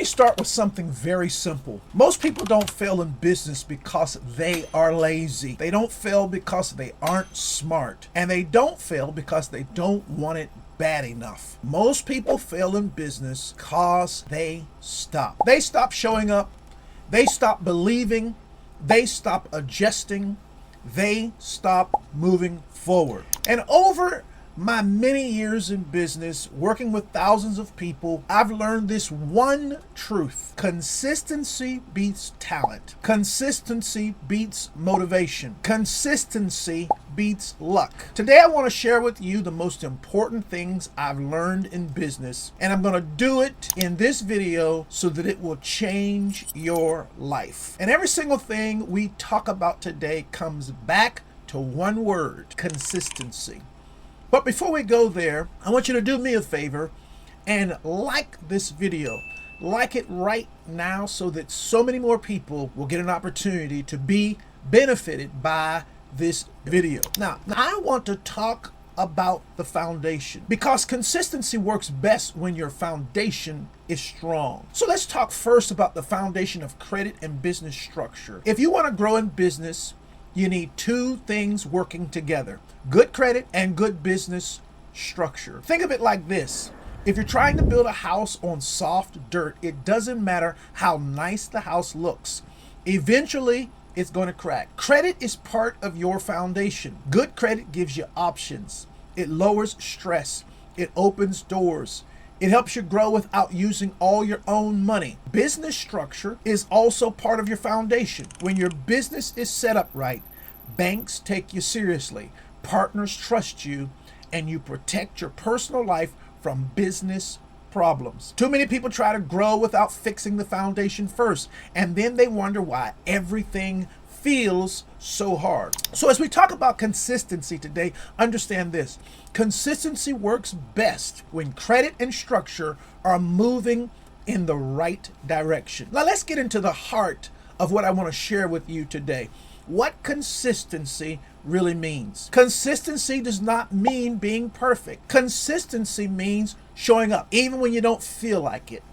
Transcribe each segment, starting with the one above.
me start with something very simple. Most people don't fail in business because they are lazy. They don't fail because they aren't smart. And they don't fail because they don't want it bad enough. Most people fail in business because they stop. They stop showing up. They stop believing. They stop adjusting. They stop moving forward. And over my many years in business, working with thousands of people, I've learned this one truth. Consistency beats talent. Consistency beats motivation. Consistency beats luck. Today I want to share with you the most important things I've learned in business, and I'm going to do it in this video so that it will change your life. And every single thing we talk about today comes back to one word: consistency. But before we go there, I want you to do me a favor and like this video. Like it right now so that so many more people will get an opportunity to be benefited by this video. Now I want to talk about the foundation, because consistency works best when your foundation is strong. So let's talk first about the foundation of credit and business structure. If you want to grow in business, you need two things working together: good credit and good business structure. Think of it like this. If you're trying to build a house on soft dirt, it doesn't matter how nice the house looks. Eventually, it's going to crack. Credit is part of your foundation. Good credit gives you options. It lowers stress. It opens doors. It helps you grow without using all your own money. Business structure is also part of your foundation. When your business is set up right, banks take you seriously, partners trust you, and you protect your personal life from business problems. Too many people try to grow without fixing the foundation first, and then they wonder why everything feels so hard. So as we talk about consistency today, understand this. Consistency works best when credit and structure are moving in the right direction. Now let's get into the heart of what I want to share with you today. What consistency really means. Consistency does not mean being perfect. Consistency means showing up even when you don't feel like it.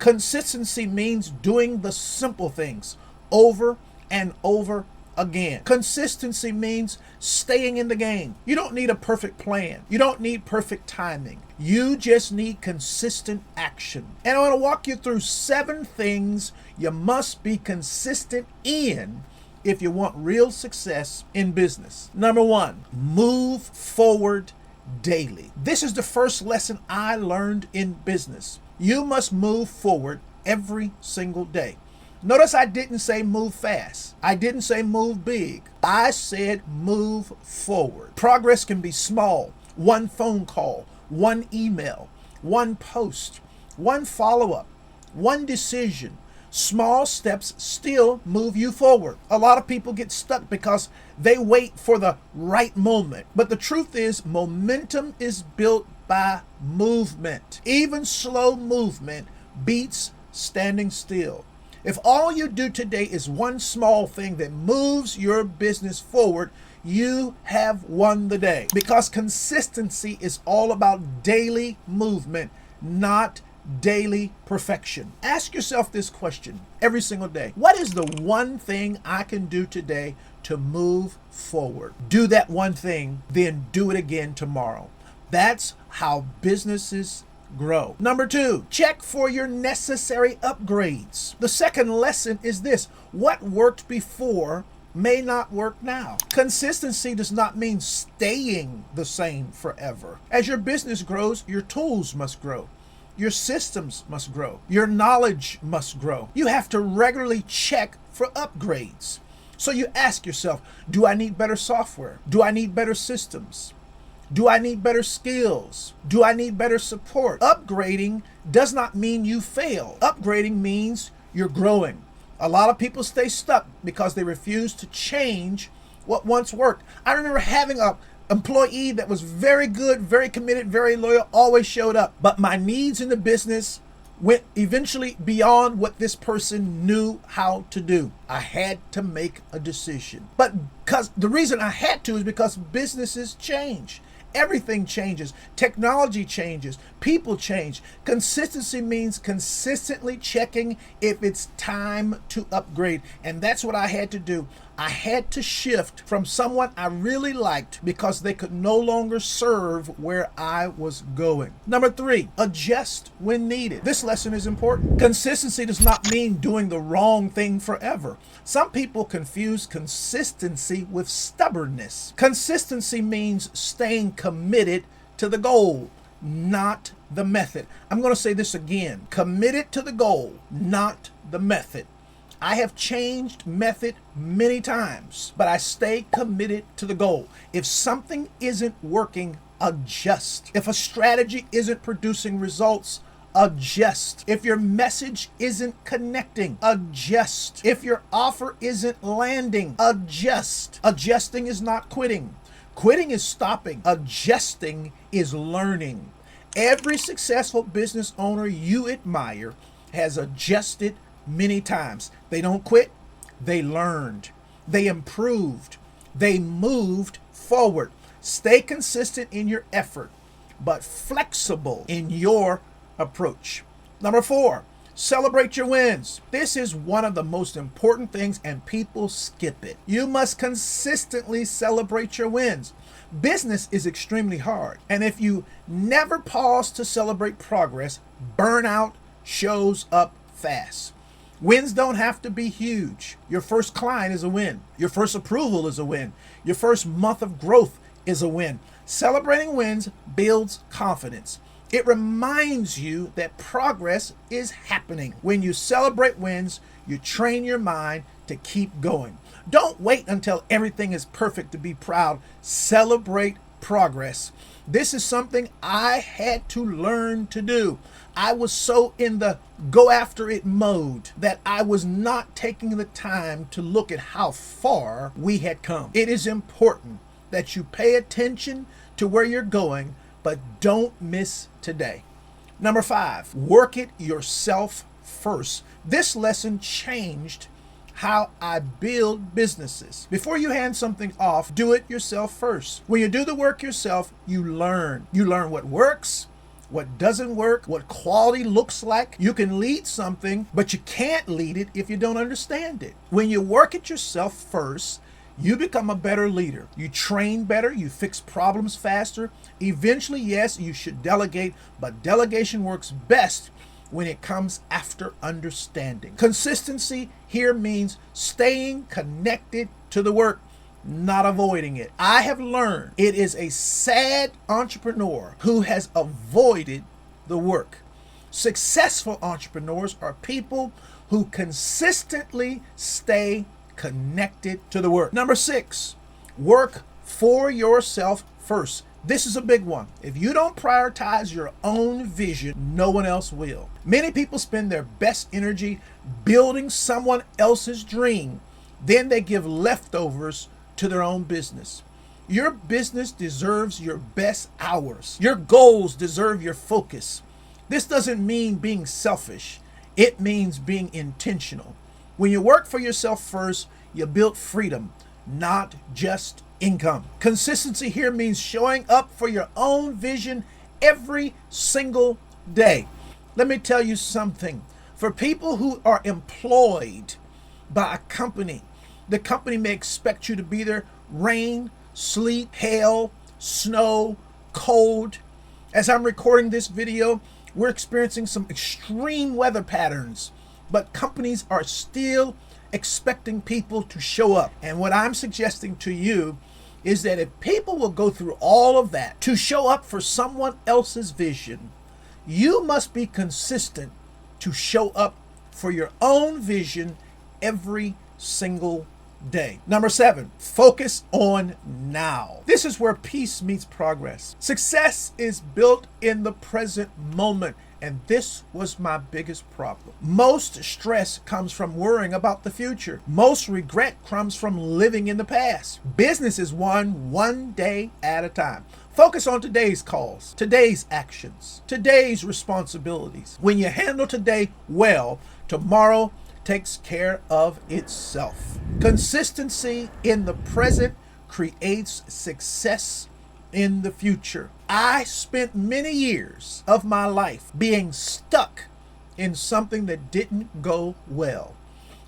Consistency means doing the simple things over and over again. Consistency means staying in the game. You don't need a perfect plan. You don't need perfect timing. You just need consistent action. And I want to walk you through 7 things you must be consistent in if you want real success in business. Number 1, move forward daily. This is the first lesson I learned in business. You must move forward every single day. Notice I didn't say move fast. I didn't say move big. I said move forward. Progress can be small. One phone call, one email, one post, one follow-up, one decision. Small steps still move you forward. A lot of people get stuck because they wait for the right moment. But the truth is, momentum is built by movement. Even slow movement beats standing still. If all you do today is one small thing that moves your business forward, you have won the day. Because consistency is all about daily movement, not daily perfection. Ask yourself this question every single day. What is the one thing I can do today to move forward? Do that one thing, then do it again tomorrow. That's how businesses grow. Number 2, check for your necessary upgrades. The second lesson is this: what worked before may not work now. Consistency does not mean staying the same forever. As your business grows, your tools must grow. Your systems must grow. Your knowledge must grow. You have to regularly check for upgrades. So you ask yourself, do I need better software? Do I need better systems? Do I need better skills? Do I need better support? Upgrading does not mean you fail. Upgrading means you're growing. A lot of people stay stuck because they refuse to change what once worked. I remember having a employee that was very good, very committed, very loyal, always showed up. But my needs in the business went eventually beyond what this person knew how to do. I had to make a decision. But because the reason I had to is because businesses change. Everything changes. Technology changes. People change. Consistency means consistently checking if it's time to upgrade. And that's what I had to do. I had to shift from someone I really liked because they could no longer serve where I was going. Number 3, adjust when needed. This lesson is important. Consistency does not mean doing the wrong thing forever. Some people confuse consistency with stubbornness. Consistency means staying committed to the goal, not the method. I'm going to say this again. Committed to the goal, not the method. I have changed method many times, but I stay committed to the goal. If something isn't working, adjust. If a strategy isn't producing results, adjust. If your message isn't connecting, adjust. If your offer isn't landing, adjust. Adjusting is not quitting. Quitting is stopping. Adjusting is learning. Every successful business owner you admire has adjusted many times. They don't quit. They learned. They improved. They moved forward. Stay consistent in your effort, but flexible in your approach. Number 4, celebrate your wins. This is one of the most important things, and people skip it. You must consistently celebrate your wins. Business is extremely hard, and if you never pause to celebrate progress, burnout shows up fast. Wins don't have to be huge. Your first client is a win. Your first approval is a win. Your first month of growth is a win. Celebrating wins builds confidence. It reminds you that progress is happening. When you celebrate wins, you train your mind to keep going. Don't wait until everything is perfect to be proud. Celebrate progress. This is something I had to learn to do. I was so in the go after it mode that I was not taking the time to look at how far we had come. It is important that you pay attention to where you're going, but don't miss today. Number 5, work it yourself first. This lesson changed how I build businesses. Before you hand something off, do it yourself first. When you do the work yourself, you learn. You learn what works, what doesn't work, what quality looks like. You can lead something, but you can't lead it if you don't understand it. When you work it yourself first, you become a better leader. You train better. You fix problems faster. Eventually, yes, you should delegate, but delegation works best when it comes after understanding. Consistency here means staying connected to the work, not avoiding it. I have learned it is a sad entrepreneur who has avoided the work. Successful entrepreneurs are people who consistently stay connected to the work. Number 6, work for yourself first. This is a big one. If you don't prioritize your own vision, no one else will. Many people spend their best energy building someone else's dream. Then they give leftovers to their own business. Your business deserves your best hours. Your goals deserve your focus. This doesn't mean being selfish. It means being intentional. When you work for yourself first, you build freedom, not just income. Consistency here means showing up for your own vision every single day. Let me tell you something. For people who are employed by a company, the company may expect you to be there rain, sleet, hail, snow, cold. As I'm recording this video, we're experiencing some extreme weather patterns, but companies are still expecting people to show up. And what I'm suggesting to you is that if people will go through all of that to show up for someone else's vision, you must be consistent to show up for your own vision every single day. Number 7, focus on now. This is where peace meets progress. Success is built in the present moment. And this was my biggest problem. Most stress comes from worrying about the future. Most regret comes from living in the past. Business is won one day at a time. Focus on today's calls, today's actions, today's responsibilities. When you handle today well, tomorrow takes care of itself. Consistency in the present creates success in the future. I spent many years of my life being stuck in something that didn't go well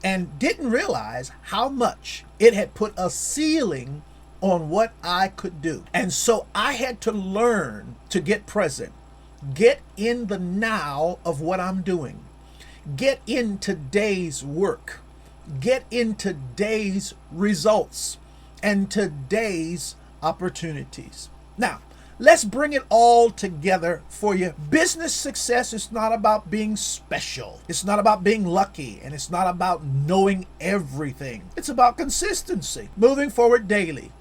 and didn't realize how much it had put a ceiling on what I could do. And so I had to learn to get present, get in the now of what I'm doing, get in today's work, get in today's results and today's opportunities. Now, let's bring it all together for you. Business success is not about being special. It's not about being lucky, and it's not about knowing everything. It's about consistency, moving forward daily,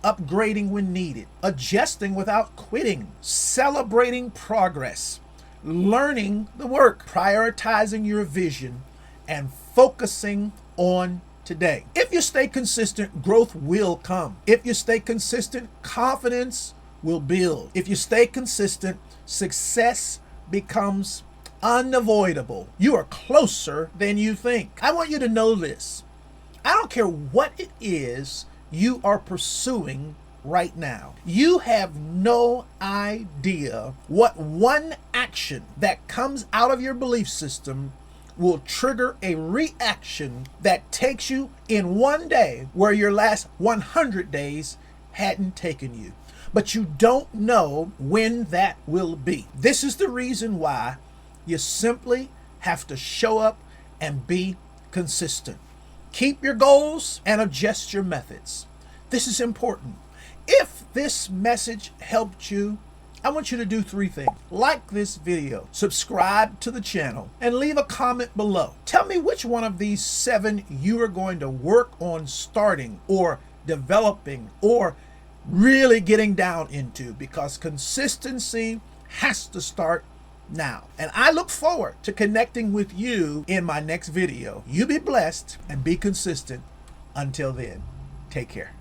upgrading when needed, adjusting without quitting, celebrating progress, learning the work, prioritizing your vision, and focusing on today. If you stay consistent, growth will come. If you stay consistent, confidence will build. If you stay consistent, success becomes unavoidable. You are closer than you think. I want you to know this. I don't care what it is you are pursuing right now. You have no idea what one action that comes out of your belief system will trigger a reaction that takes you in one day where your last 100 days hadn't taken you. But you don't know when that will be. This is the reason why you simply have to show up and be consistent. Keep your goals and adjust your methods. This is important. If this message helped you, I want you to do 3 things. Like this video, subscribe to the channel, and leave a comment below. Tell me which one of these 7 you are going to work on starting or developing or really getting down into, because consistency has to start now. And I look forward to connecting with you in my next video. You be blessed and be consistent. Until then, take care.